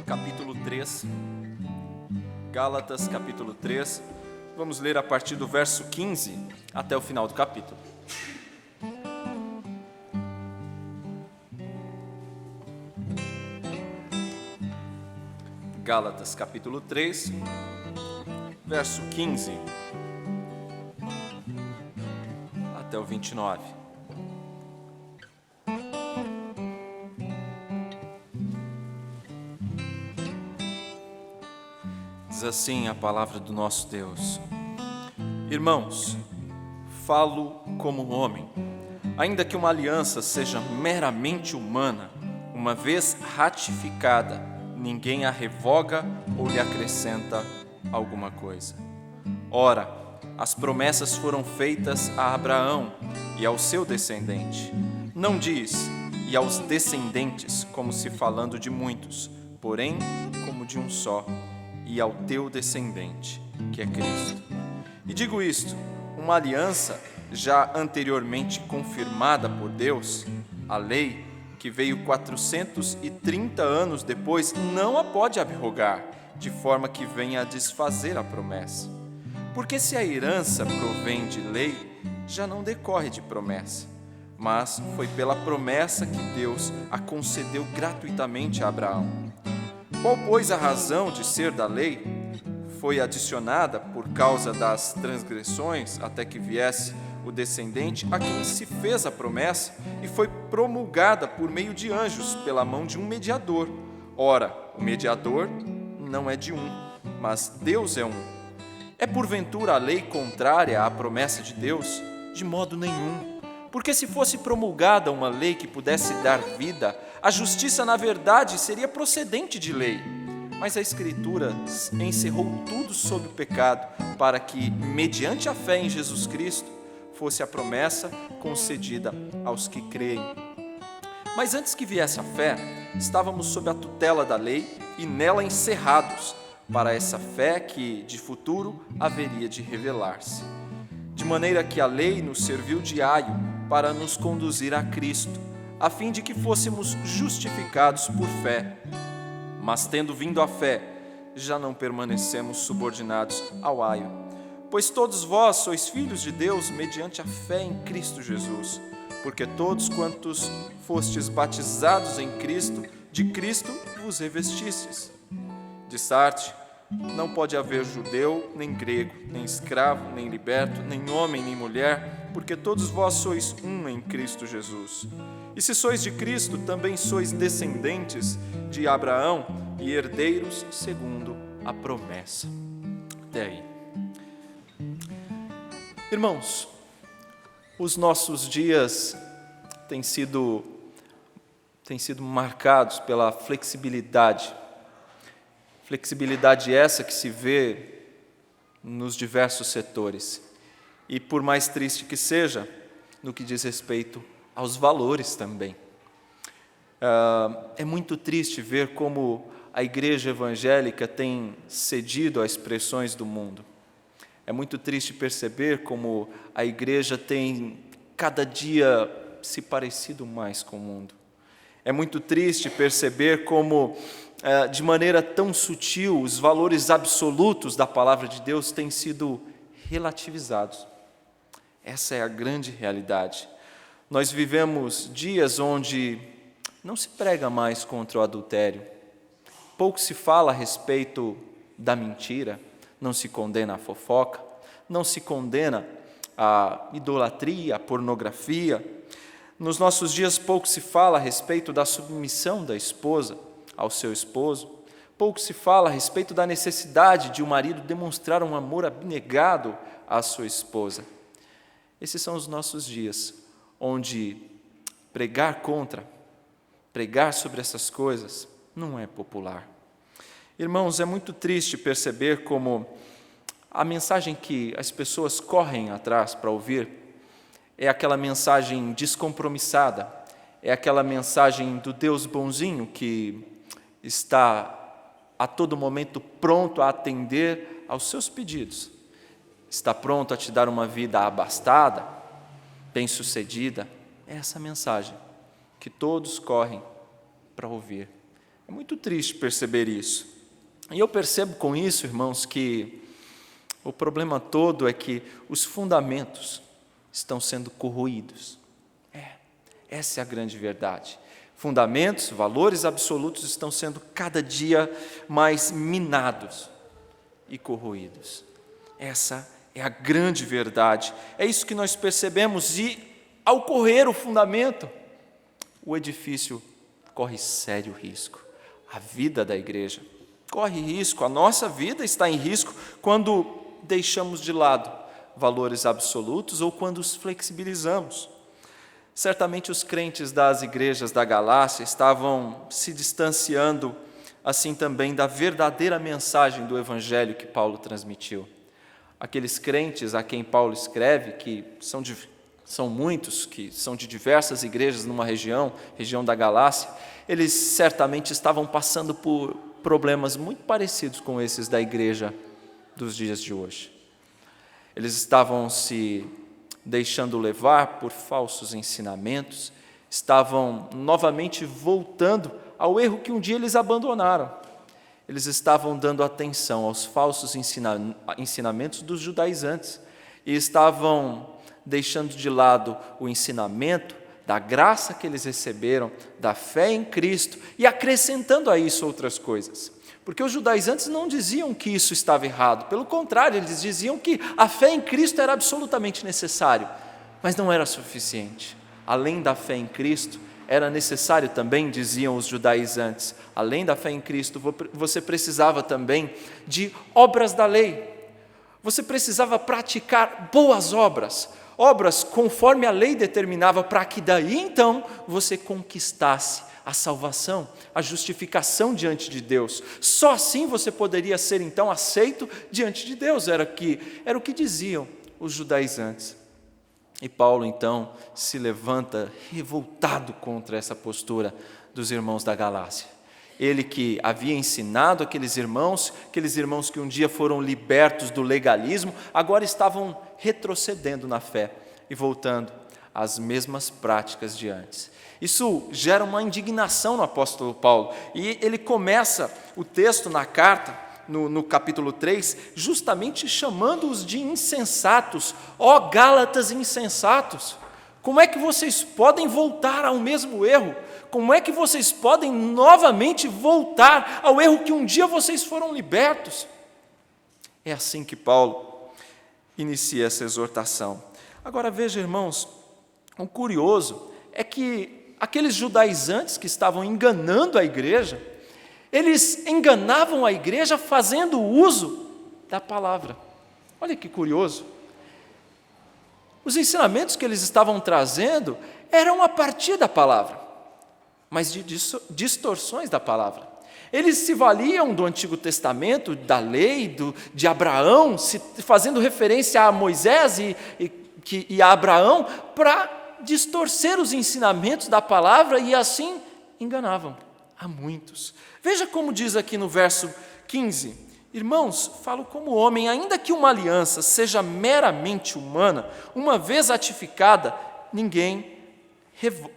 Capítulo 3, Gálatas capítulo 3, vamos ler a partir do verso 15 até o final do capítulo. Gálatas capítulo 3, verso 15 até o 29. Diz assim a palavra do nosso Deus: Irmãos, falo como homem, ainda que uma aliança seja meramente humana, uma vez ratificada, ninguém a revoga ou lhe acrescenta alguma coisa. Ora, as promessas foram feitas a Abraão e ao seu descendente. Não diz, e aos descendentes, como se falando de muitos, porém como de um só, e ao teu descendente, que é Cristo. E digo isto, uma aliança já anteriormente confirmada por Deus, a lei, que veio 430 anos depois, não a pode abrogar, de forma que venha a desfazer a promessa. Porque se a herança provém de lei, já não decorre de promessa, mas foi pela promessa que Deus a concedeu gratuitamente a Abraão. Qual, pois, a razão de ser da lei? Foi adicionada por causa das transgressões, até que viesse o descendente a quem se fez a promessa, e foi promulgada por meio de anjos, pela mão de um mediador. Ora, o mediador não é de um, mas Deus é um. É porventura a lei contrária à promessa de Deus? De modo nenhum. Porque se fosse promulgada uma lei que pudesse dar vida, a justiça, na verdade, seria procedente de lei. Mas a Escritura encerrou tudo sob o pecado, para que, mediante a fé em Jesus Cristo, fosse a promessa concedida aos que creem. Mas antes que viesse a fé, estávamos sob a tutela da lei e nela encerrados, para essa fé que, de futuro, haveria de revelar-se. De maneira que a lei nos serviu de aio para nos conduzir a Cristo, a fim de que fôssemos justificados por fé. Mas tendo vindo a fé, já não permanecemos subordinados ao aio. Pois todos vós sois filhos de Deus mediante a fé em Cristo Jesus. Porque todos quantos fostes batizados em Cristo, de Cristo vos revestistes. Dissarte, não pode haver judeu, nem grego, nem escravo, nem liberto, nem homem, nem mulher, porque todos vós sois um em Cristo Jesus. E se sois de Cristo, também sois descendentes de Abraão e herdeiros segundo a promessa. Até aí. Irmãos, os nossos dias têm sido marcados pela flexibilidade. Flexibilidade essa que se vê nos diversos setores. E por mais triste que seja, no que diz respeito aos valores também. É muito triste ver como a igreja evangélica tem cedido às pressões do mundo. É muito triste perceber como a igreja tem cada dia se parecido mais com o mundo. É muito triste perceber como, de maneira tão sutil, os valores absolutos da palavra de Deus têm sido relativizados. Essa é a grande realidade. Nós vivemos dias onde não se prega mais contra o adultério, pouco se fala a respeito da mentira, não se condena a fofoca, não se condena a idolatria, a pornografia. Nos nossos dias pouco se fala a respeito da submissão da esposa ao seu esposo, pouco se fala a respeito da necessidade de um marido demonstrar um amor abnegado à sua esposa. Esses são os nossos dias, onde pregar sobre essas coisas não é popular. Irmãos, é muito triste perceber como a mensagem que as pessoas correm atrás para ouvir é aquela mensagem descompromissada, é aquela mensagem do Deus bonzinho que está a todo momento pronto a atender aos seus pedidos, está pronto a te dar uma vida abastada, bem-sucedida, é essa mensagem que todos correm para ouvir. É muito triste perceber isso. E eu percebo com isso, irmãos, que o problema todo é que os fundamentos estão sendo corroídos. Essa é a grande verdade. Fundamentos, valores absolutos estão sendo cada dia mais minados e corroídos. Essa é a grande verdade. É isso que nós percebemos e, ao correr o fundamento, o edifício corre sério risco. A vida da igreja corre risco, a nossa vida está em risco quando deixamos de lado valores absolutos ou quando os flexibilizamos. Certamente os crentes das igrejas da Galácia estavam se distanciando assim também da verdadeira mensagem do evangelho que Paulo transmitiu. Aqueles crentes a quem Paulo escreve, que são muitos, que são de diversas igrejas numa região da Galácia, eles certamente estavam passando por problemas muito parecidos com esses da igreja dos dias de hoje. Eles estavam se deixando levar por falsos ensinamentos, estavam novamente voltando ao erro que um dia eles abandonaram. Eles estavam dando atenção aos falsos ensinamentos dos judaizantes e estavam deixando de lado o ensinamento da graça que eles receberam, da fé em Cristo, e acrescentando a isso outras coisas. Porque os judaizantes não diziam que isso estava errado, pelo contrário, eles diziam que a fé em Cristo era absolutamente necessário, mas não era suficiente. Além da fé em Cristo, era necessário também, diziam os judaizantes, além da fé em Cristo, você precisava também de obras da lei. Você precisava praticar boas obras, obras conforme a lei determinava, para que daí então você conquistasse a salvação, a justificação diante de Deus. Só assim você poderia ser então aceito diante de Deus, era o que diziam os judaizantes. E Paulo então se levanta revoltado contra essa postura dos irmãos da Galácia. Ele que havia ensinado aqueles irmãos que um dia foram libertos do legalismo, agora estavam retrocedendo na fé e voltando às mesmas práticas de antes. Isso gera uma indignação no apóstolo Paulo, e ele começa o texto na carta, no capítulo 3, justamente chamando-os de insensatos. Ó Gálatas insensatos, como é que vocês podem voltar ao mesmo erro? Como é que vocês podem novamente voltar ao erro que um dia vocês foram libertos? É assim que Paulo inicia essa exortação. Agora veja, irmãos, o curioso é que aqueles judaizantes que estavam enganando a igreja, eles enganavam a igreja fazendo uso da palavra. Olha que curioso. Os ensinamentos que eles estavam trazendo eram a partir da palavra, mas de distorções da palavra. Eles se valiam do Antigo Testamento, da lei, de Abraão, fazendo referência a Moisés e a Abraão, para distorcer os ensinamentos da palavra, e assim enganavam a muitos. Veja como diz aqui no verso 15: irmãos, falo como homem, ainda que uma aliança seja meramente humana, uma vez ratificada, ninguém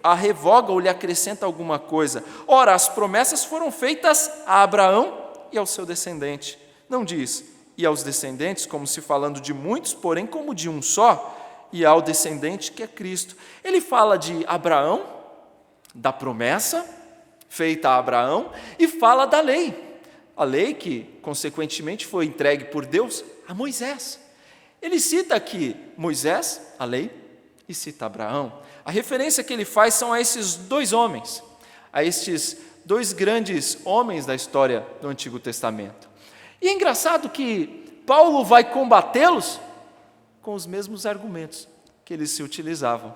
a revoga ou lhe acrescenta alguma coisa. Ora, as promessas foram feitas a Abraão e ao seu descendente. Não diz, e aos descendentes, como se falando de muitos, porém como de um só, e ao descendente que é Cristo. Ele fala de Abraão, da promessa feita a Abraão, e fala da lei. A lei que, consequentemente, foi entregue por Deus a Moisés. Ele cita aqui Moisés, a lei, e cita Abraão. A referência que ele faz são a esses dois homens, a estes dois grandes homens da história do Antigo Testamento. E é engraçado que Paulo vai combatê-los com os mesmos argumentos que eles se utilizavam.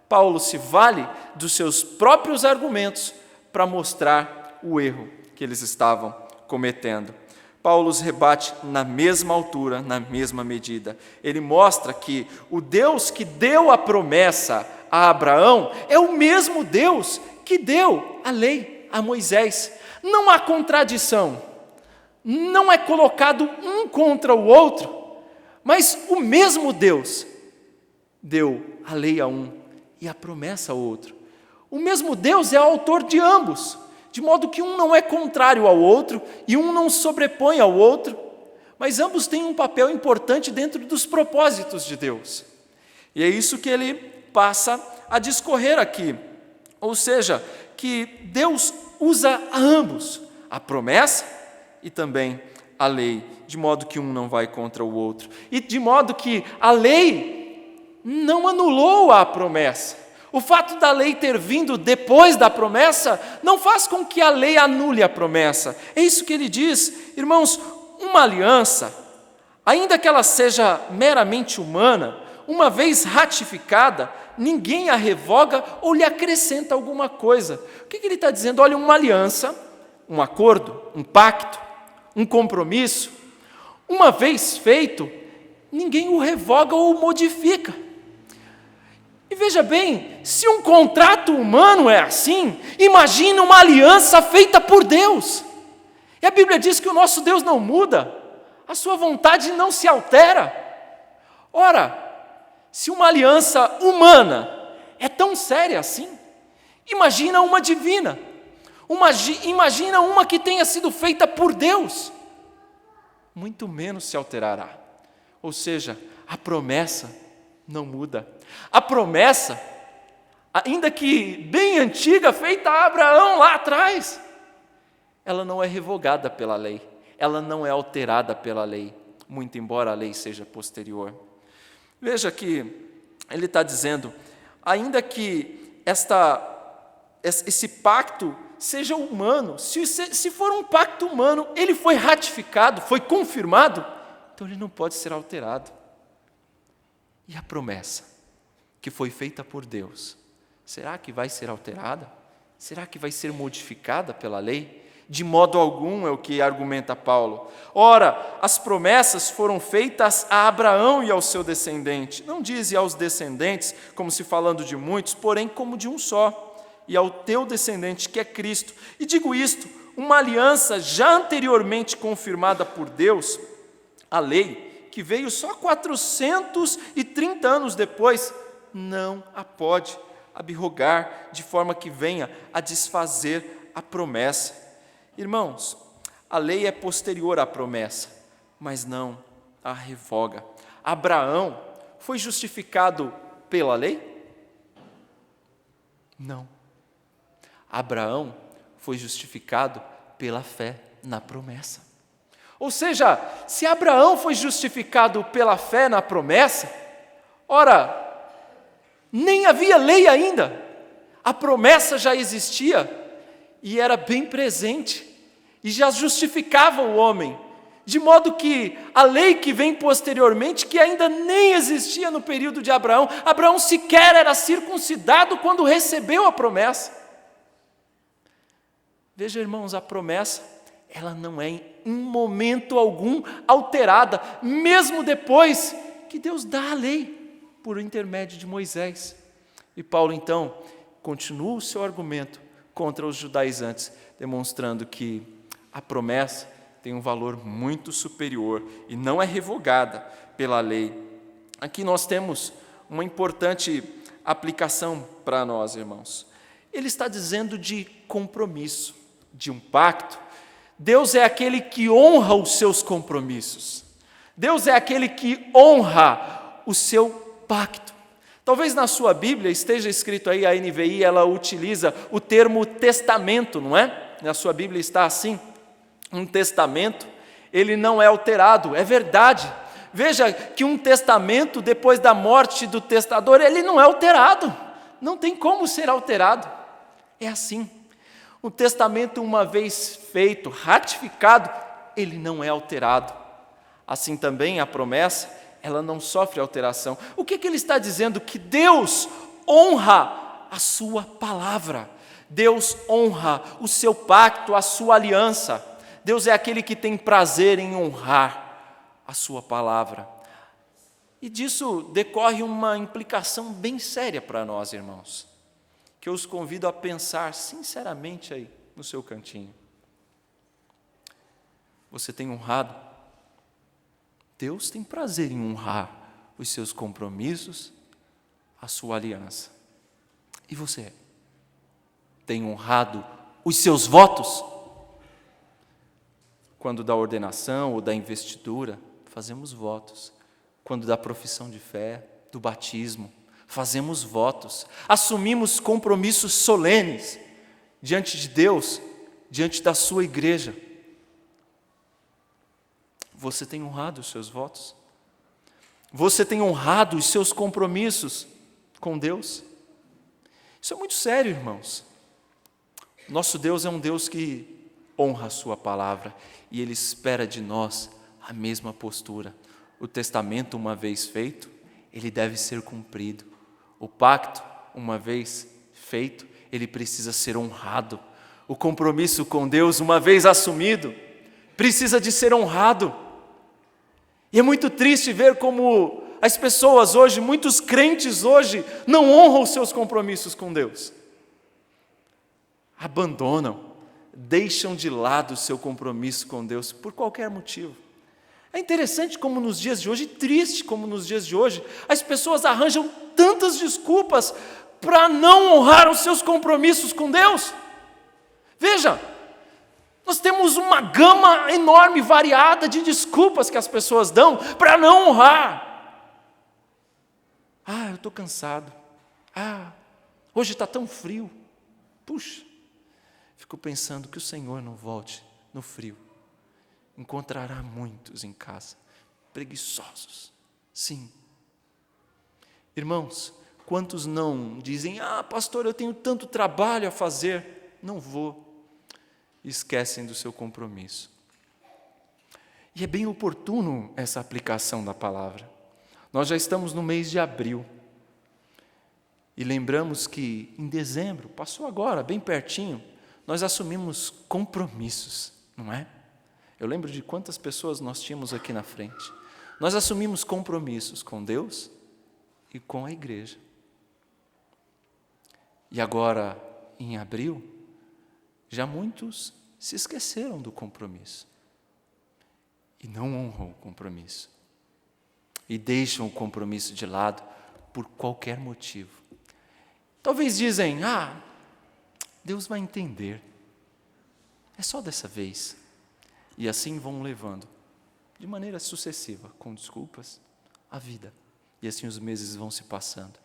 Paulo se vale dos seus próprios argumentos para mostrar o erro que eles estavam cometendo. Paulo os rebate na mesma altura, na mesma medida. Ele mostra que o Deus que deu a promessa a Abraão é o mesmo Deus que deu a lei a Moisés. Não há contradição, não é colocado um contra o outro, mas o mesmo Deus deu a lei a um e a promessa ao outro. O mesmo Deus é autor de ambos, de modo que um não é contrário ao outro e um não sobrepõe ao outro, mas ambos têm um papel importante dentro dos propósitos de Deus. E é isso que ele passa a discorrer aqui, ou seja, que Deus usa a ambos, a promessa e também a lei, de modo que um não vai contra o outro, e de modo que a lei não anulou a promessa. O fato da lei ter vindo depois da promessa não faz com que a lei anule a promessa. É isso que ele diz, irmãos, uma aliança, ainda que ela seja meramente humana, uma vez ratificada, ninguém a revoga ou lhe acrescenta alguma coisa. O que ele está dizendo? Olha, uma aliança, um acordo, um pacto, um compromisso, uma vez feito, ninguém o revoga ou modifica. E veja bem, se um contrato humano é assim, imagine uma aliança feita por Deus. E a Bíblia diz que o nosso Deus não muda, a sua vontade não se altera. Ora, se uma aliança humana é tão séria assim, imagina uma divina, imagina uma que tenha sido feita por Deus, muito menos se alterará. Ou seja, a promessa não muda. A promessa, ainda que bem antiga, feita a Abraão lá atrás, ela não é revogada pela lei, ela não é alterada pela lei, muito embora a lei seja posterior. Veja que ele está dizendo, ainda que esse pacto seja humano, se for um pacto humano, ele foi ratificado, foi confirmado, então ele não pode ser alterado. E a promessa que foi feita por Deus, será que vai ser alterada? Será que vai ser modificada pela lei? De modo algum, é o que argumenta Paulo. Ora, as promessas foram feitas a Abraão e ao seu descendente. Não diz e aos descendentes, como se falando de muitos, porém como de um só, e ao teu descendente, que é Cristo. E digo isto, uma aliança já anteriormente confirmada por Deus, a lei, que veio só 430 anos depois, não a pode abrogar, de forma que venha a desfazer a promessa. Irmãos, a lei é posterior à promessa, mas não a revoga. Abraão foi justificado pela lei? Não. Abraão foi justificado pela fé na promessa. Ou seja, se Abraão foi justificado pela fé na promessa, ora, nem havia lei ainda, a promessa já existia e era bem presente, e já justificava o homem, de modo que a lei que vem posteriormente, que ainda nem existia no período de Abraão, Abraão sequer era circuncidado quando recebeu a promessa. Veja, irmãos, a promessa, ela não é em momento algum alterada, mesmo depois que Deus dá a lei por intermédio de Moisés. E Paulo, então, continua o seu argumento contra os judaizantes, demonstrando que a promessa tem um valor muito superior e não é revogada pela lei. Aqui nós temos uma importante aplicação para nós, irmãos. Ele está dizendo de compromisso, de um pacto. Deus é aquele que honra os seus compromissos. Deus é aquele que honra o seu pacto. Talvez na sua Bíblia esteja escrito aí, a NVI, ela utiliza o termo testamento, não é? Na sua Bíblia está assim, um testamento, ele não é alterado, é verdade. Veja que um testamento, depois da morte do testador, ele não é alterado, não tem como ser alterado, é assim. O testamento, uma vez feito, ratificado, ele não é alterado. Assim também a promessa, ela não sofre alteração. O que ele está dizendo? Que Deus honra a sua palavra. Deus honra o seu pacto, a sua aliança. Deus é aquele que tem prazer em honrar a sua palavra. E disso decorre uma implicação bem séria para nós, irmãos, que eu os convido a pensar sinceramente aí no seu cantinho. Você tem honrado? Deus tem prazer em honrar os seus compromissos, a sua aliança. E você? Tem honrado os seus votos? Quando da ordenação ou da investidura, fazemos votos. Quando da profissão de fé, do batismo, fazemos votos. Assumimos compromissos solenes diante de Deus, diante da sua igreja. Você tem honrado os seus votos? Você tem honrado os seus compromissos com Deus? Isso é muito sério, irmãos. Nosso Deus é um Deus que honra a sua palavra e Ele espera de nós a mesma postura. O testamento, uma vez feito, ele deve ser cumprido. O pacto, uma vez feito, ele precisa ser honrado. O compromisso com Deus, uma vez assumido, precisa de ser honrado. E é muito triste ver como as pessoas hoje, muitos crentes hoje, não honram os seus compromissos com Deus. Abandonam, deixam de lado o seu compromisso com Deus por qualquer motivo. É interessante como nos dias de hoje, triste como nos dias de hoje, as pessoas arranjam tantas desculpas para não honrar os seus compromissos com Deus. Veja, nós temos uma gama enorme, variada de desculpas que as pessoas dão para não honrar. Eu estou cansado. Hoje está tão frio. Puxa, fico pensando que o Senhor não volte no frio. Encontrará muitos em casa, preguiçosos. Sim. Irmãos, quantos não dizem, pastor, eu tenho tanto trabalho a fazer, não vou. Esquecem do seu compromisso. E é bem oportuno essa aplicação da palavra. Nós já estamos no mês de abril. E lembramos que em dezembro, passou agora, bem pertinho, nós assumimos compromissos, não é? Eu lembro de quantas pessoas nós tínhamos aqui na frente. Nós assumimos compromissos com Deus e com a igreja. E agora, em abril, já muitos se esqueceram do compromisso. E não honram o compromisso. E deixam o compromisso de lado por qualquer motivo. Talvez dizem, Deus vai entender. É só dessa vez. E assim vão levando, de maneira sucessiva, com desculpas, a vida. E assim os meses vão se passando.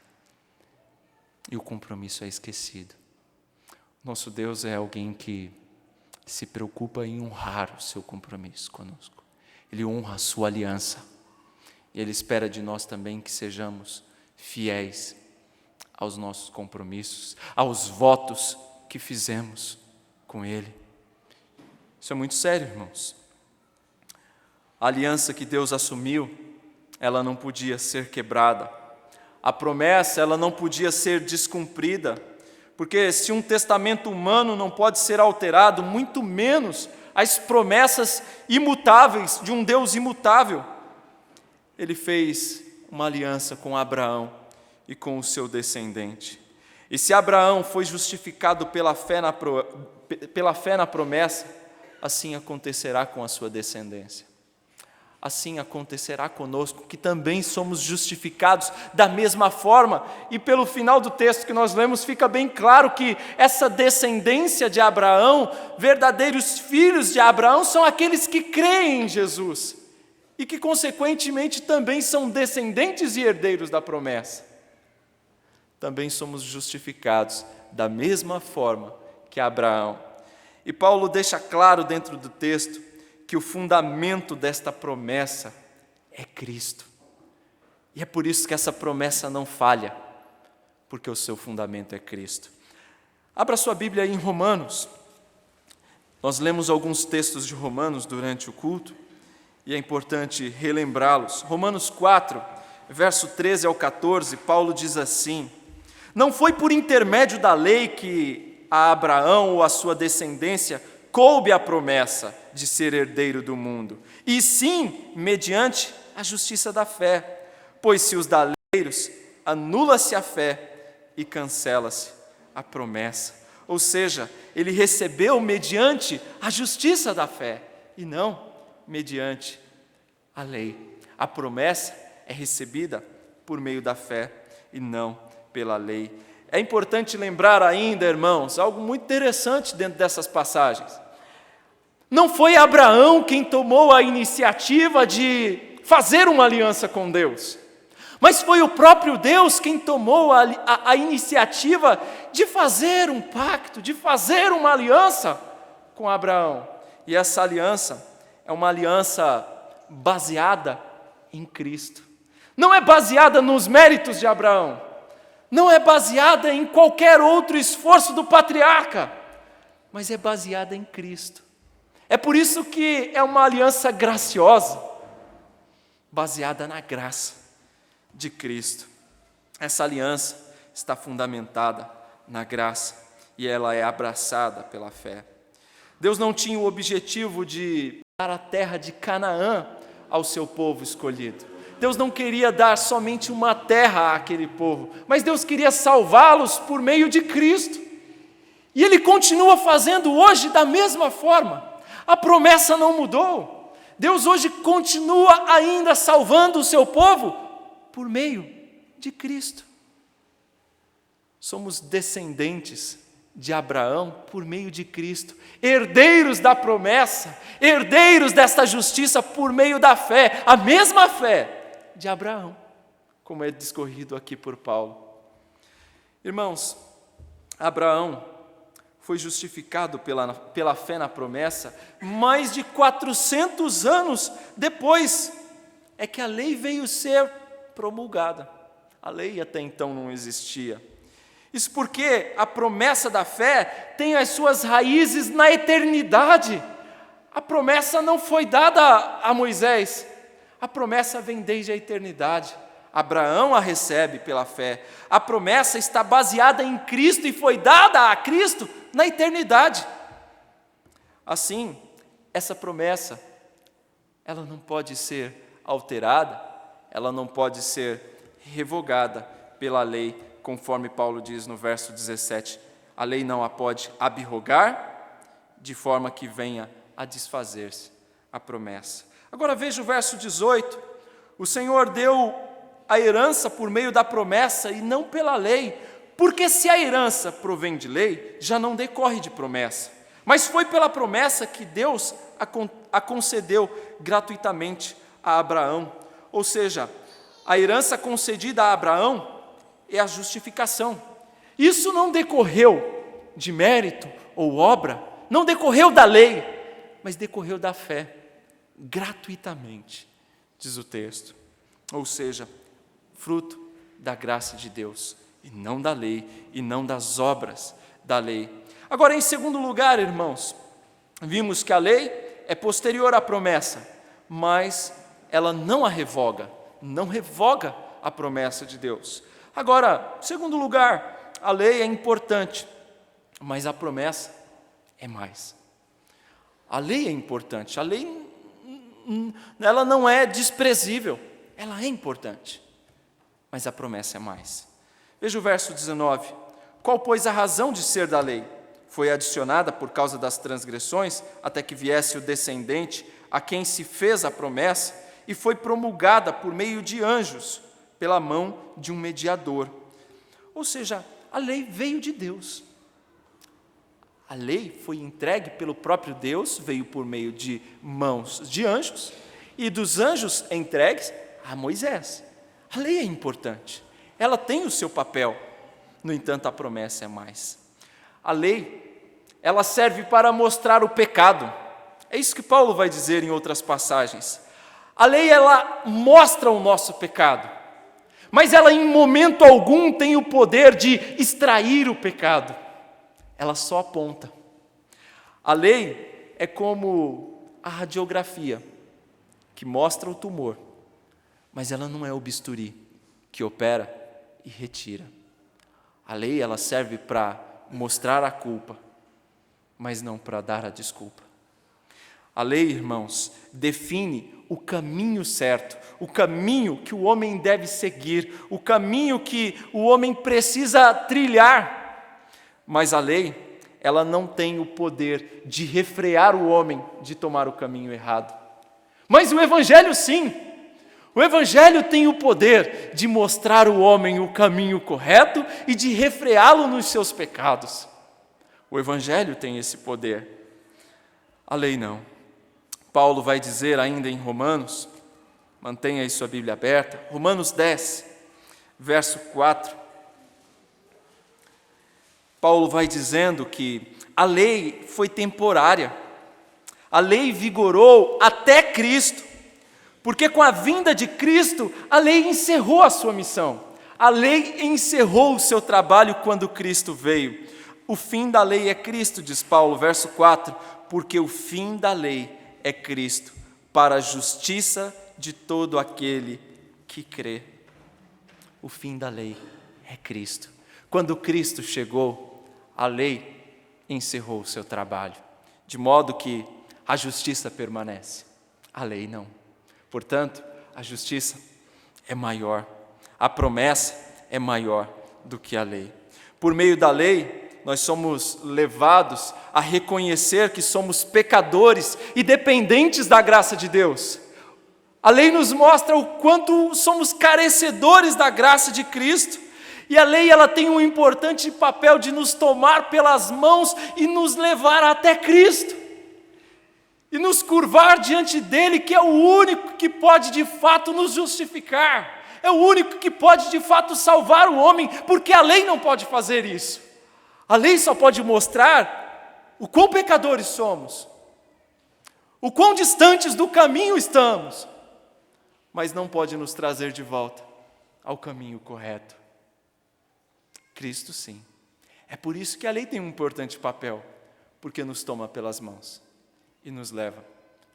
E o compromisso é esquecido. Nosso Deus é alguém que se preocupa em honrar o seu compromisso conosco. Ele honra a sua aliança. E Ele espera de nós também que sejamos fiéis aos nossos compromissos, aos votos que fizemos com Ele. Isso é muito sério, irmãos. A aliança que Deus assumiu, ela não podia ser quebrada. A promessa, ela não podia ser descumprida. Porque se um testamento humano não pode ser alterado, muito menos as promessas imutáveis de um Deus imutável. Ele fez uma aliança com Abraão e com o seu descendente. E se Abraão foi justificado pela fé na promessa, assim acontecerá com a sua descendência. Assim acontecerá conosco, que também somos justificados da mesma forma. E pelo final do texto que nós lemos, fica bem claro que essa descendência de Abraão, verdadeiros filhos de Abraão, são aqueles que creem em Jesus. E que, consequentemente, também são descendentes e herdeiros da promessa. Também somos justificados da mesma forma que Abraão. E Paulo deixa claro dentro do texto que o fundamento desta promessa é Cristo. E é por isso que essa promessa não falha, porque o seu fundamento é Cristo. Abra sua Bíblia aí em Romanos. Nós lemos alguns textos de Romanos durante o culto, e é importante relembrá-los. Romanos 4, verso 13 ao 14, Paulo diz assim: não foi por intermédio da lei que a Abraão ou a sua descendência coube a promessa de ser herdeiro do mundo, e sim mediante a justiça da fé, pois se os dá leiros, anula-se a fé e cancela-se a promessa. Ou seja, ele recebeu mediante a justiça da fé, e não mediante a lei. A promessa é recebida por meio da fé e não pela lei. É importante lembrar ainda, irmãos, algo muito interessante dentro dessas passagens. Não foi Abraão quem tomou a iniciativa de fazer uma aliança com Deus, mas foi o próprio Deus quem tomou a iniciativa de fazer um pacto, de fazer uma aliança com Abraão. E essa aliança é uma aliança baseada em Cristo. Não é baseada nos méritos de Abraão, não é baseada em qualquer outro esforço do patriarca, mas é baseada em Cristo. É por isso que é uma aliança graciosa, baseada na graça de Cristo. Essa aliança está fundamentada na graça e ela é abraçada pela fé. Deus não tinha o objetivo de dar a terra de Canaã ao seu povo escolhido. Deus não queria dar somente uma terra àquele povo, mas Deus queria salvá-los por meio de Cristo. E Ele continua fazendo hoje da mesma forma. A promessa não mudou. Deus hoje continua ainda salvando o seu povo por meio de Cristo. Somos descendentes de Abraão por meio de Cristo, herdeiros da promessa, herdeiros desta justiça por meio da fé, a mesma fé de Abraão, como é discorrido aqui por Paulo. Irmãos, Abraão foi justificado pela fé na promessa mais de 400 anos depois é que a lei veio ser promulgada. A lei até então não existia. Isso porque a promessa da fé tem as suas raízes na eternidade. A promessa não foi dada a Moisés, a promessa vem desde a eternidade. Abraão a recebe pela fé. A promessa está baseada em Cristo e foi dada a Cristo na eternidade. Assim, essa promessa, ela não pode ser alterada, ela não pode ser revogada pela lei, conforme Paulo diz no verso 17. A lei não a pode abrogar, de forma que venha a desfazer-se a promessa. Agora veja o verso 18. O Senhor deu a herança por meio da promessa e não pela lei, porque se a herança provém de lei, já não decorre de promessa. Mas foi pela promessa que Deus a concedeu gratuitamente a Abraão. Ou seja, a herança concedida a Abraão é a justificação. Isso não decorreu de mérito ou obra, não decorreu da lei, mas decorreu da fé, gratuitamente, diz o texto. Ou seja, fruto da graça de Deus, e não da lei, e não das obras da lei. Agora, em segundo lugar, irmãos, vimos que a lei é posterior à promessa, mas ela não a revoga, não revoga a promessa de Deus. Agora, em segundo lugar, a lei é importante, mas a promessa é mais. A lei é importante, a lei ela não é desprezível, ela é importante, mas a promessa é mais. Veja o verso 19. Qual, pois, a razão de ser da lei? Foi adicionada por causa das transgressões, até que viesse o descendente a quem se fez a promessa, e foi promulgada por meio de anjos, pela mão de um mediador. Ou seja, a lei veio de Deus. A lei foi entregue pelo próprio Deus, veio por meio de mãos de anjos, e dos anjos entregues a Moisés. A lei é importante, ela tem o seu papel, no entanto a promessa é mais. A lei, ela serve para mostrar o pecado, é isso que Paulo vai dizer em outras passagens. A lei, ela mostra o nosso pecado, mas ela em momento algum tem o poder de extrair o pecado. Ela só aponta. A lei é como a radiografia, que mostra o tumor, mas ela não é o bisturi, que opera e retira. A lei, ela serve para mostrar a culpa, mas não para dar a desculpa. A lei, irmãos, define o caminho certo, o caminho que o homem deve seguir, o caminho que o homem precisa trilhar. Mas a lei, ela não tem o poder de refrear o homem de tomar o caminho errado. Mas o Evangelho sim. O Evangelho tem o poder de mostrar ao homem o caminho correto e de refreá-lo nos seus pecados. O Evangelho tem esse poder. A lei não. Paulo vai dizer ainda em Romanos, mantenha aí sua Bíblia aberta, Romanos 10, verso 4. Paulo vai dizendo que a lei foi temporária. A lei vigorou até Cristo, porque com a vinda de Cristo, a lei encerrou a sua missão. A lei encerrou o seu trabalho quando Cristo veio. O fim da lei é Cristo, diz Paulo, verso 4, porque o fim da lei é Cristo, para a justiça de todo aquele que crê. O fim da lei é Cristo. Quando Cristo chegou, a lei encerrou o seu trabalho, de modo que a justiça permanece, a lei não. Portanto, a justiça é maior, a promessa é maior do que a lei. Por meio da lei, nós somos levados a reconhecer que somos pecadores e dependentes da graça de Deus. A lei nos mostra o quanto somos carecedores da graça de Cristo. E a lei ela tem um importante papel de nos tomar pelas mãos e nos levar até Cristo. E nos curvar diante dele, que é o único que pode de fato nos justificar. É o único que pode de fato salvar o homem, porque a lei não pode fazer isso. A lei só pode mostrar o quão pecadores somos, o quão distantes do caminho estamos, mas não pode nos trazer de volta ao caminho correto. Cristo sim. É por isso que a lei tem um importante papel, porque nos toma pelas mãos e nos leva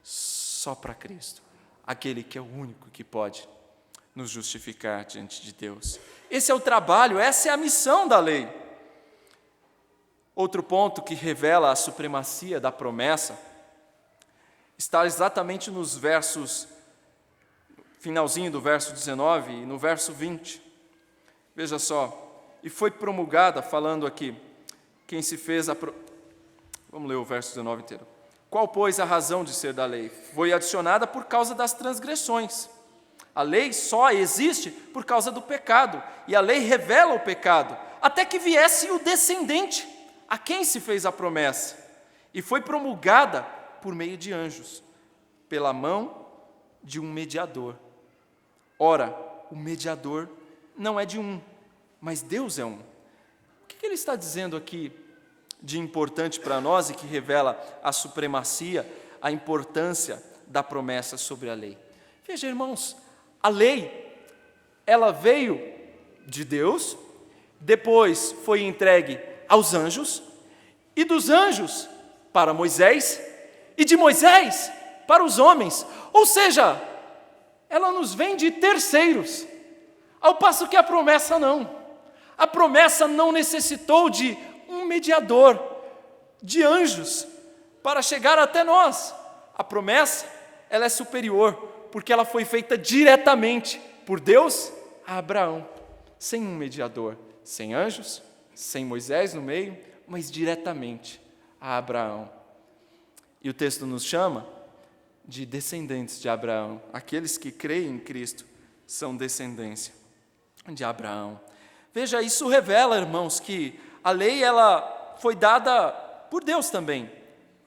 só para Cristo, aquele que é o único que pode nos justificar diante de Deus. Esse é o trabalho, essa é a missão da lei. Outro ponto que revela a supremacia da promessa está exatamente nos versos, finalzinho do verso 19 e no verso 20. Veja só, e foi promulgada, falando aqui, quem se fez Vamos ler o verso 19 inteiro. Qual, pois, a razão de ser da lei? Foi adicionada por causa das transgressões. A lei só existe por causa do pecado, e a lei revela o pecado, até que viesse o descendente, a quem se fez a promessa, e foi promulgada por meio de anjos, pela mão de um mediador. Ora, o mediador não é de um, mas Deus é um. O que ele está dizendo aqui de importante para nós e que revela a supremacia, a importância da promessa sobre a lei? Veja, irmãos, a lei, ela veio de Deus, depois foi entregue aos anjos, e dos anjos para Moisés, e de Moisés para os homens. Ou seja, ela nos vem de terceiros, ao passo que a promessa não. A promessa não necessitou de um mediador, de anjos, para chegar até nós. A promessa, ela é superior, porque ela foi feita diretamente por Deus a Abraão, sem um mediador, sem anjos, sem Moisés no meio, mas diretamente a Abraão. E o texto nos chama de descendentes de Abraão. Aqueles que creem em Cristo são descendência de Abraão. Veja, isso revela, irmãos, que a lei ela foi dada por Deus também,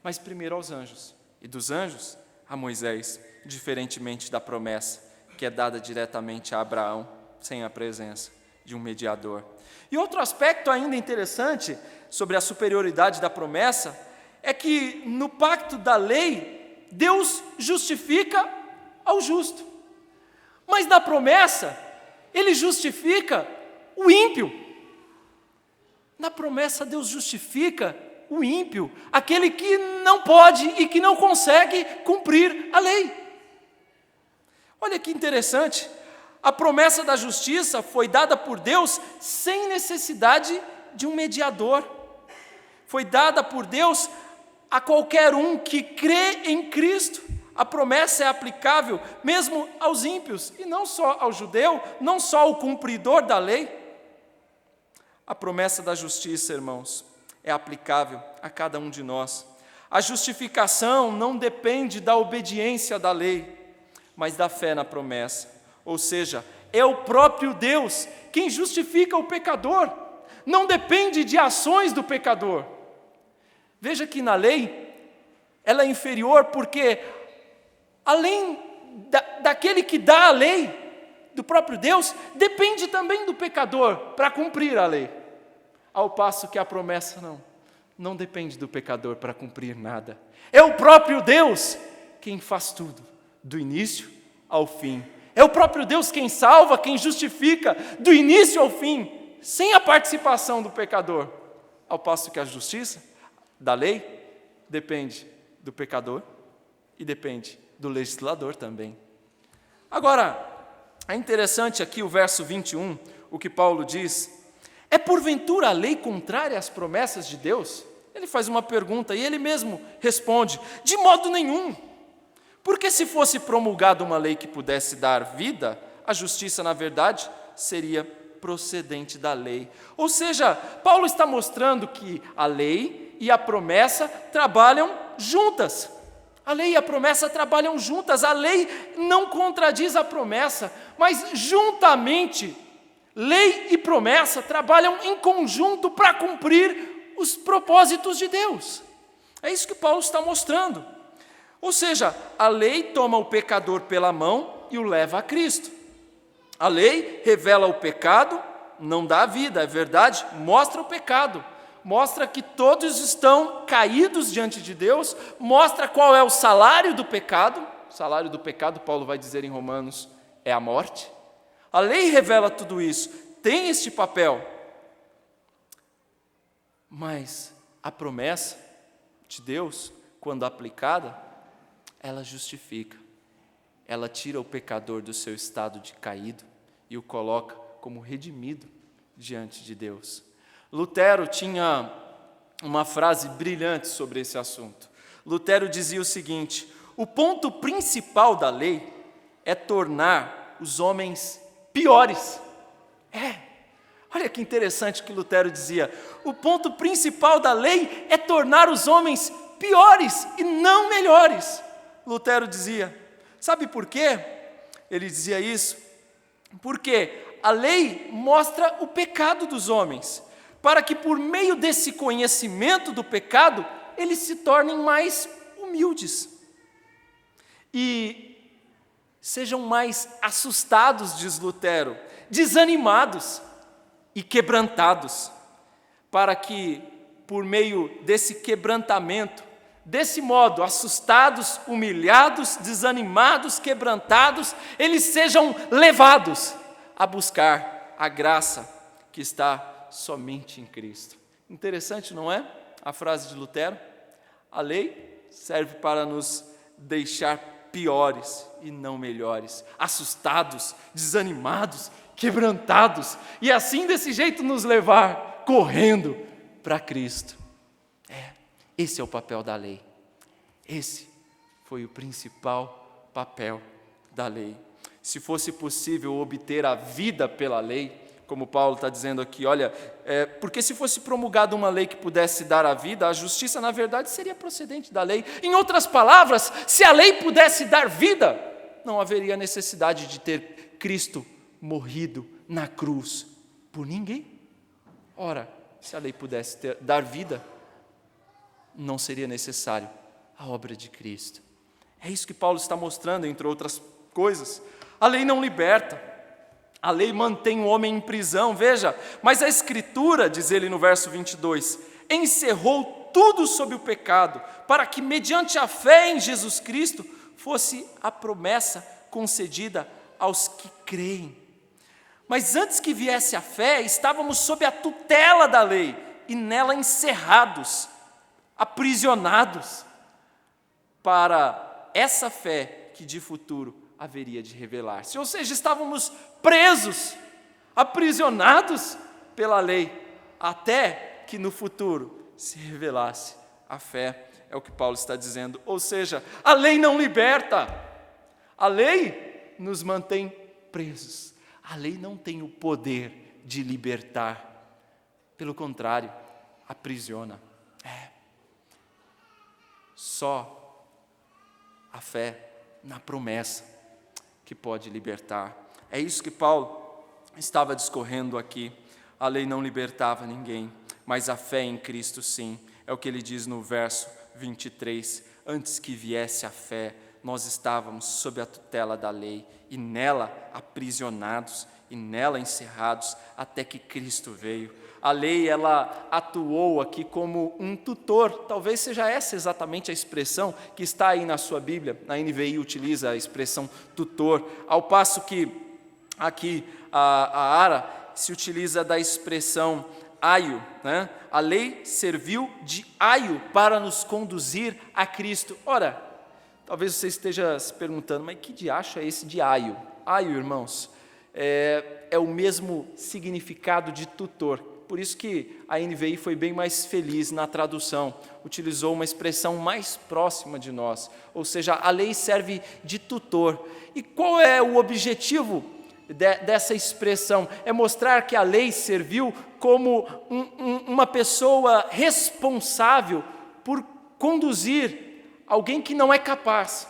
mas primeiro aos anjos, e dos anjos a Moisés, diferentemente da promessa, que é dada diretamente a Abraão, sem a presença de um mediador. E outro aspecto ainda interessante sobre a superioridade da promessa é que no pacto da lei, Deus justifica ao justo, mas na promessa, Ele justifica o ímpio. Na promessa, Deus justifica o ímpio, aquele que não pode e que não consegue cumprir a lei. Olha que interessante, a promessa da justiça foi dada por Deus sem necessidade de um mediador. Foi dada por Deus a qualquer um que crê em Cristo. A promessa é aplicável mesmo aos ímpios, e não só ao judeu, não só ao cumpridor da lei. A promessa da justiça, irmãos, é aplicável a cada um de nós. A justificação não depende da obediência da lei, mas da fé na promessa. Ou seja, é o próprio Deus quem justifica o pecador. Não depende de ações do pecador. Veja que na lei, ela é inferior porque, além daquele que dá a lei, do próprio Deus, depende também do pecador para cumprir a lei. Ao passo que a promessa não depende do pecador para cumprir nada. É o próprio Deus quem faz tudo, do início ao fim. É o próprio Deus quem salva, quem justifica, do início ao fim, sem a participação do pecador. Ao passo que a justiça da lei depende do pecador e depende do legislador também. Agora, é interessante aqui o verso 21, o que Paulo diz: é porventura a lei contrária às promessas de Deus? Ele faz uma pergunta e ele mesmo responde: de modo nenhum. Porque se fosse promulgada uma lei que pudesse dar vida, a justiça, na verdade, seria procedente da lei. Ou seja, Paulo está mostrando que a lei e a promessa trabalham juntas. A lei e a promessa trabalham juntas. A lei não contradiz a promessa, mas juntamente, lei e promessa trabalham em conjunto para cumprir os propósitos de Deus. É isso que Paulo está mostrando. Ou seja, a lei toma o pecador pela mão e o leva a Cristo. A lei revela o pecado, não dá a vida, é verdade, mostra o pecado, mostra que todos estão caídos diante de Deus, mostra qual é o salário do pecado. O salário do pecado, Paulo vai dizer em Romanos, é a morte. A lei revela tudo isso, tem este papel. Mas a promessa de Deus, quando aplicada, ela justifica. Ela tira o pecador do seu estado de caído e o coloca como redimido diante de Deus. Lutero tinha uma frase brilhante sobre esse assunto. Lutero dizia o seguinte: o ponto principal da lei é tornar os homens piores. Olha que interessante que Lutero dizia: o ponto principal da lei é tornar os homens piores e não melhores. Lutero dizia. Sabe por quê ele dizia isso? Porque a lei mostra o pecado dos homens, para que por meio desse conhecimento do pecado, eles se tornem mais humildes e sejam mais assustados, diz Lutero, desanimados e quebrantados, para que por meio desse quebrantamento, desse modo, assustados, humilhados, desanimados, quebrantados, eles sejam levados a buscar a graça que está somente em Cristo. Interessante, não é? A frase de Lutero. A lei serve para nos deixar piores e não melhores, assustados, desanimados, quebrantados, e assim desse jeito nos levar correndo para Cristo. Esse é o papel da lei. Esse foi o principal papel da lei. Se fosse possível obter a vida pela lei, como Paulo está dizendo aqui, olha, porque se fosse promulgada uma lei que pudesse dar a vida, a justiça, na verdade, seria procedente da lei. Em outras palavras, se a lei pudesse dar vida, não haveria necessidade de ter Cristo morrido na cruz por ninguém. Ora, se a lei pudesse dar vida, não seria necessário a obra de Cristo. É isso que Paulo está mostrando, entre outras coisas. A lei não liberta, a lei mantém o homem em prisão, veja, mas a Escritura, diz ele no verso 22, encerrou tudo sob o pecado, para que mediante a fé em Jesus Cristo, fosse a promessa concedida aos que creem. Mas antes que viesse a fé, estávamos sob a tutela da lei, e nela encerrados, aprisionados, para essa fé que de futuro haveria de revelar-se. Ou seja, estávamos presos, aprisionados pela lei, até que no futuro se revelasse a fé. É o que Paulo está dizendo. Ou seja, a lei não liberta, a lei nos mantém presos. A lei não tem o poder de libertar, pelo contrário, aprisiona. Só a fé na promessa que pode libertar. É isso que Paulo estava discorrendo aqui. A lei não libertava ninguém, mas a fé em Cristo sim. É o que ele diz no verso 23. Antes que viesse a fé, nós estávamos sob a tutela da lei, e nela aprisionados, e nela encerrados, até que Cristo veio. A lei, ela atuou aqui como um tutor. Talvez seja essa exatamente a expressão que está aí na sua Bíblia. Na NVI utiliza a expressão tutor, ao passo que aqui a Ara se utiliza da expressão aio, né? A lei serviu de aio para nos conduzir a Cristo. Ora, talvez você esteja se perguntando, mas que diacho é esse de aio? Aio, irmãos, é o mesmo significado de tutor. Por isso que a NVI foi bem mais feliz na tradução, utilizou uma expressão mais próxima de nós, ou seja, a lei serve de tutor. E qual é o objetivo dessa expressão? É mostrar que a lei serviu como uma pessoa responsável por conduzir alguém que não é capaz.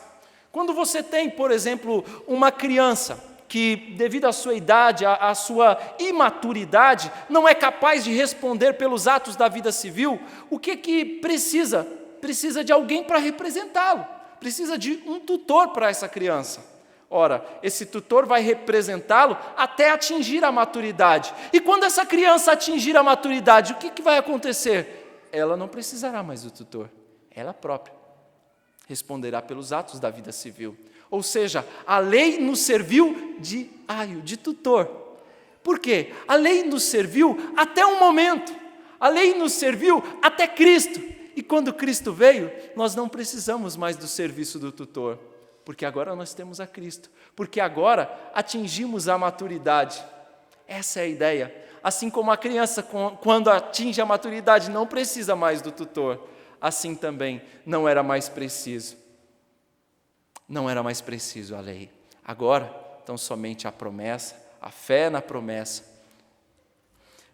Quando você tem, por exemplo, uma criança que, devido à sua idade, à sua imaturidade, não é capaz de responder pelos atos da vida civil, o que precisa? Precisa de alguém para representá-lo, precisa de um tutor para essa criança. Ora, esse tutor vai representá-lo até atingir a maturidade. E quando essa criança atingir a maturidade, o que vai acontecer? Ela não precisará mais do tutor, ela própria responderá pelos atos da vida civil. Ou seja, a lei nos serviu de aio, de tutor. Por quê? A lei nos serviu até um momento, a lei nos serviu até Cristo. E quando Cristo veio, nós não precisamos mais do serviço do tutor, porque agora nós temos a Cristo, porque agora atingimos a maturidade. Essa é a ideia. Assim como a criança, quando atinge a maturidade, não precisa mais do tutor, assim também não era mais preciso. Não era mais preciso a lei. Agora, então, somente a promessa, a fé na promessa.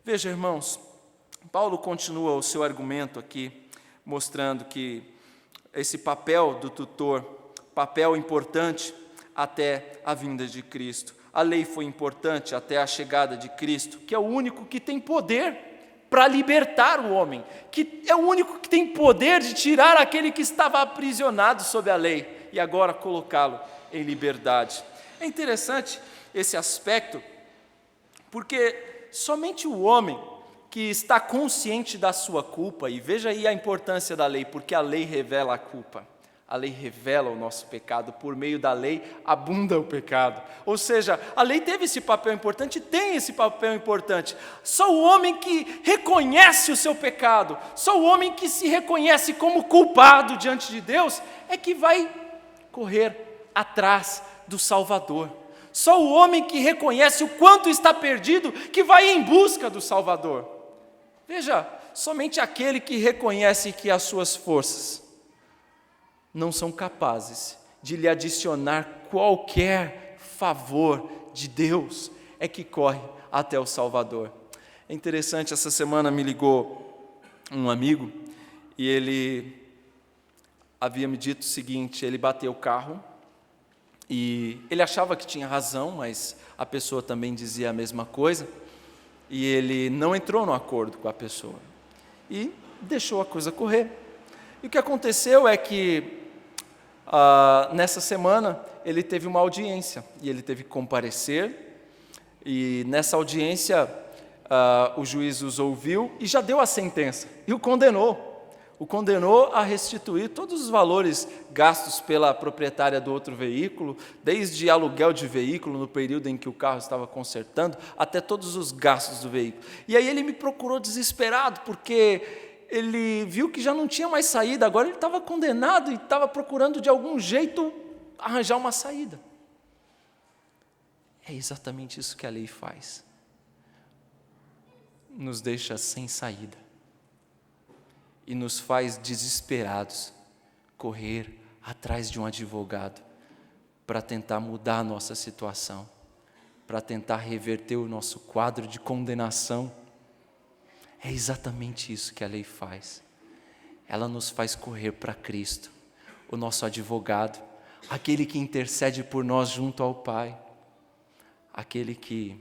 Veja, irmãos, Paulo continua o seu argumento aqui, mostrando que esse papel do tutor, papel importante até a vinda de Cristo. A lei foi importante até a chegada de Cristo, que é o único que tem poder para libertar o homem, que é o único que tem poder de tirar aquele que estava aprisionado sob a lei, e agora colocá-lo em liberdade. É interessante esse aspecto, porque somente o homem que está consciente da sua culpa, e veja aí a importância da lei, porque a lei revela a culpa, a lei revela o nosso pecado, por meio da lei abunda o pecado. Ou seja, a lei teve esse papel importante, tem esse papel importante. Só o homem que reconhece o seu pecado, só o homem que se reconhece como culpado diante de Deus, é que vai correr atrás do Salvador. Só o homem que reconhece o quanto está perdido, que vai em busca do Salvador. Veja, somente aquele que reconhece que as suas forças não são capazes de lhe adicionar qualquer favor de Deus, é que corre até o Salvador. É interessante, essa semana me ligou um amigo, e ele havia me dito o seguinte: ele bateu o carro, e ele achava que tinha razão, mas a pessoa também dizia a mesma coisa, e ele não entrou no acordo com a pessoa, e deixou a coisa correr. E o que aconteceu é que, nessa semana, ele teve uma audiência, e ele teve que comparecer, e nessa audiência, o juiz os ouviu, e já deu a sentença, e o condenou a restituir todos os valores gastos pela proprietária do outro veículo, desde aluguel de veículo no período em que o carro estava consertando, até todos os gastos do veículo. E aí ele me procurou desesperado, porque ele viu que já não tinha mais saída, agora ele estava condenado e estava procurando de algum jeito arranjar uma saída. É exatamente isso que a lei faz. Nos deixa sem saída. E nos faz desesperados correr atrás de um advogado para tentar mudar a nossa situação, para tentar reverter o nosso quadro de condenação. É exatamente isso que a lei faz. Ela nos faz correr para Cristo, o nosso advogado, aquele que intercede por nós junto ao Pai. aquele que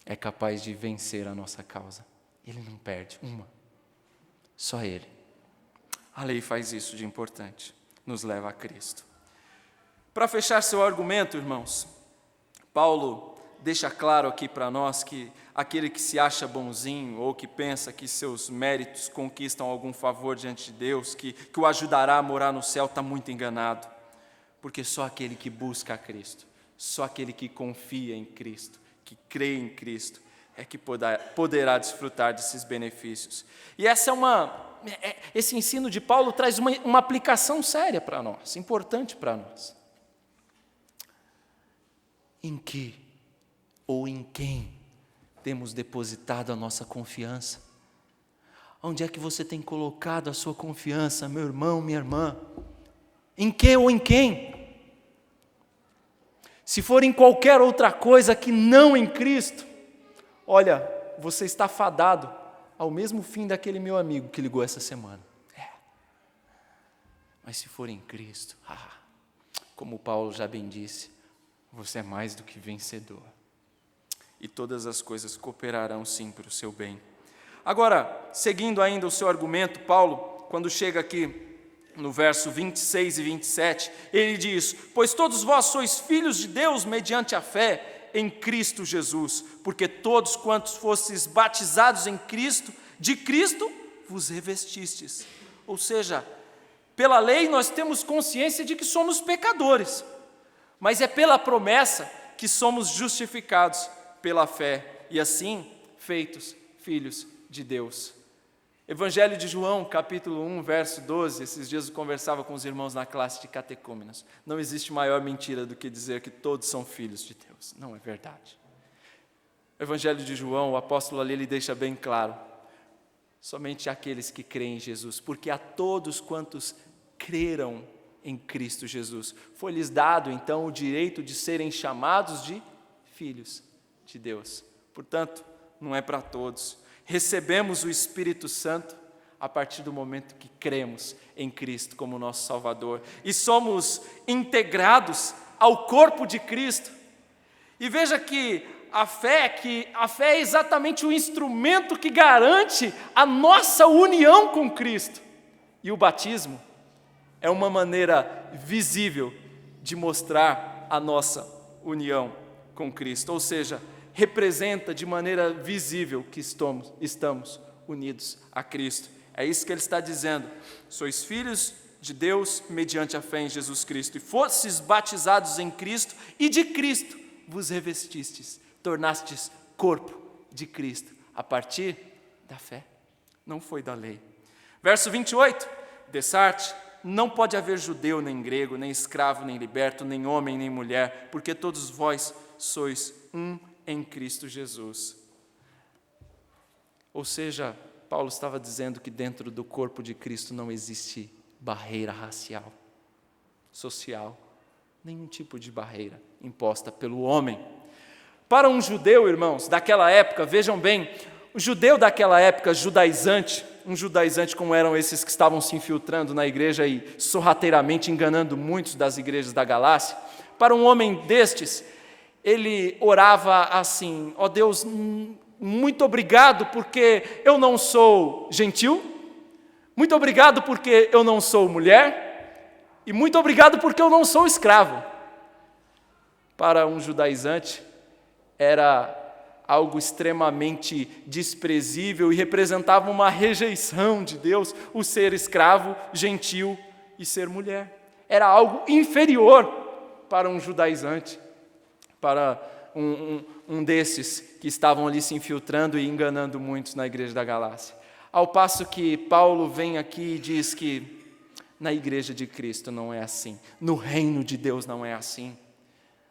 é capaz de vencer a nossa causa. Ele não perde uma, só Ele. A lei faz isso de importante, nos leva a Cristo. Para fechar seu argumento, irmãos, Paulo deixa claro aqui para nós que aquele que se acha bonzinho ou que pensa que seus méritos conquistam algum favor diante de Deus, que o ajudará a morar no céu, está muito enganado. Porque só aquele que busca a Cristo, só aquele que confia em Cristo, que crê em Cristo, é que poderá desfrutar desses benefícios. E esse ensino de Paulo traz uma aplicação séria para nós, importante para nós. Em que ou em quem temos depositado a nossa confiança? Onde é que você tem colocado a sua confiança, meu irmão, minha irmã? Em que ou em quem? Se for em qualquer outra coisa que não em Cristo, olha, você está fadado ao mesmo fim daquele meu amigo que ligou essa semana. Mas se for em Cristo, como Paulo já bem disse, você é mais do que vencedor. E todas as coisas cooperarão sim para o seu bem. Agora, seguindo ainda o seu argumento, Paulo, quando chega aqui no verso 26 e 27, ele diz: pois todos vós sois filhos de Deus mediante a fé em Cristo Jesus, porque todos quantos fostes batizados em Cristo, de Cristo vos revestistes. Ou seja, pela lei nós temos consciência de que somos pecadores, mas é pela promessa que somos justificados pela fé, e assim feitos filhos de Deus. Evangelho de João, capítulo 1, verso 12, esses dias eu conversava com os irmãos na classe de catecúmenos. Não existe maior mentira do que dizer que todos são filhos de Deus. Não é verdade. Evangelho de João, o apóstolo ali, ele deixa bem claro: somente aqueles que creem em Jesus, porque a todos quantos creram em Cristo Jesus, foi-lhes dado então o direito de serem chamados de filhos de Deus. Portanto, não é para todos. Recebemos o Espírito Santo a partir do momento que cremos em Cristo como nosso Salvador e somos integrados ao corpo de Cristo. E veja que a fé é exatamente o instrumento que garante a nossa união com Cristo. E o batismo é uma maneira visível de mostrar a nossa união com Cristo, ou seja, representa de maneira visível que estamos unidos a Cristo. É isso que ele está dizendo: sois filhos de Deus mediante a fé em Jesus Cristo, e fostes batizados em Cristo, e de Cristo vos revestistes, tornastes corpo de Cristo, a partir da fé, não foi da lei. Verso 28, Dessarte: não pode haver judeu nem grego, nem escravo nem liberto, nem homem nem mulher, porque todos vós sois um em Cristo Jesus. Ou seja, Paulo estava dizendo que dentro do corpo de Cristo não existe barreira racial, social, nenhum tipo de barreira imposta pelo homem. Para um judeu, irmãos, daquela época, vejam bem, o judeu daquela época, judaizante, um judaizante como eram esses que estavam se infiltrando na igreja e sorrateiramente enganando muitos das igrejas da Galácia, para um homem destes, ele orava assim: ó Deus, muito obrigado porque eu não sou gentil, muito obrigado porque eu não sou mulher, e muito obrigado porque eu não sou escravo. Para um judaizante, era algo extremamente desprezível e representava uma rejeição de Deus, o ser escravo, gentil e ser mulher. Era algo inferior para um judaizante, para um desses que estavam ali se infiltrando e enganando muitos na igreja da Galácia. Ao passo que Paulo vem aqui e diz que na igreja de Cristo não é assim, no reino de Deus não é assim.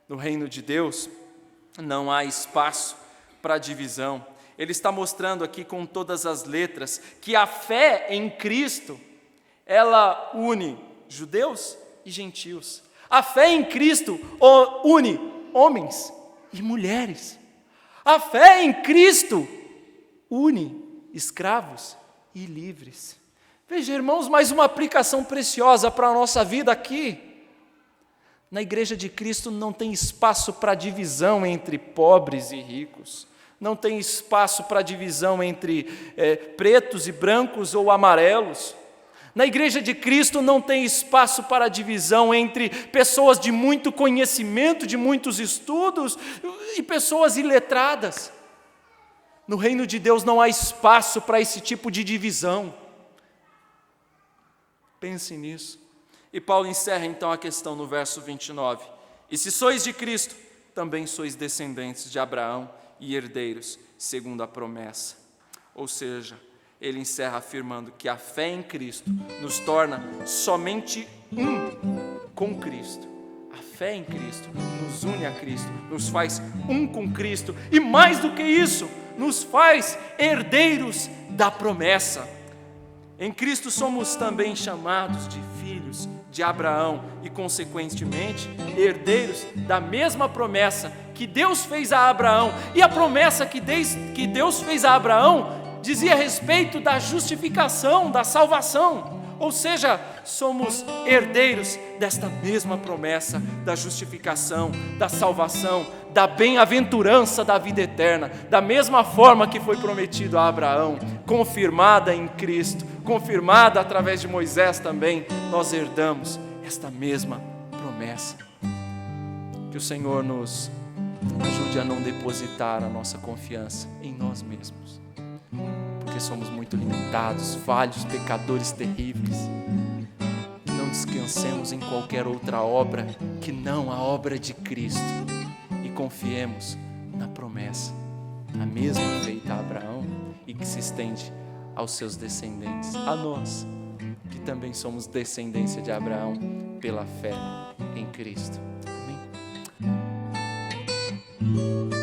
No reino de Deus não há espaço para divisão. Ele está mostrando aqui com todas as letras que a fé em Cristo, ela une judeus e gentios. A fé em Cristo une homens e mulheres. A fé em Cristo une escravos e livres. Veja, irmãos, mais uma aplicação preciosa para a nossa vida aqui. Na igreja de Cristo não tem espaço para divisão entre pobres e ricos. Não tem espaço para divisão entre pretos e brancos ou amarelos. Na igreja de Cristo não tem espaço para divisão entre pessoas de muito conhecimento, de muitos estudos e pessoas iletradas. No reino de Deus não há espaço para esse tipo de divisão. Pense nisso. E Paulo encerra então a questão no verso 29. E se sois de Cristo, também sois descendentes de Abraão e herdeiros, segundo a promessa. Ou seja, ele encerra afirmando que a fé em Cristo nos torna somente um com Cristo. A fé em Cristo nos une a Cristo, nos faz um com Cristo, e mais do que isso, nos faz herdeiros da promessa. Em Cristo somos também chamados de filhos de Abraão e, consequentemente, herdeiros da mesma promessa que Deus fez a Abraão. E a promessa que Deus fez a Abraão dizia a respeito da justificação, da salvação. Ou seja, somos herdeiros desta mesma promessa da justificação, da salvação, da bem-aventurança da vida eterna, da mesma forma que foi prometido a Abraão, confirmada em Cristo, confirmada através de Moisés também, nós herdamos esta mesma promessa. Que o Senhor nos ajude a não depositar a nossa confiança em nós mesmos, porque somos muito limitados, falhos, pecadores terríveis. Não descansemos em qualquer outra obra que não a obra de Cristo, e confiemos na promessa, a mesma feita a Abraão e que se estende aos seus descendentes, a nós, que também somos descendência de Abraão pela fé em Cristo. Amém.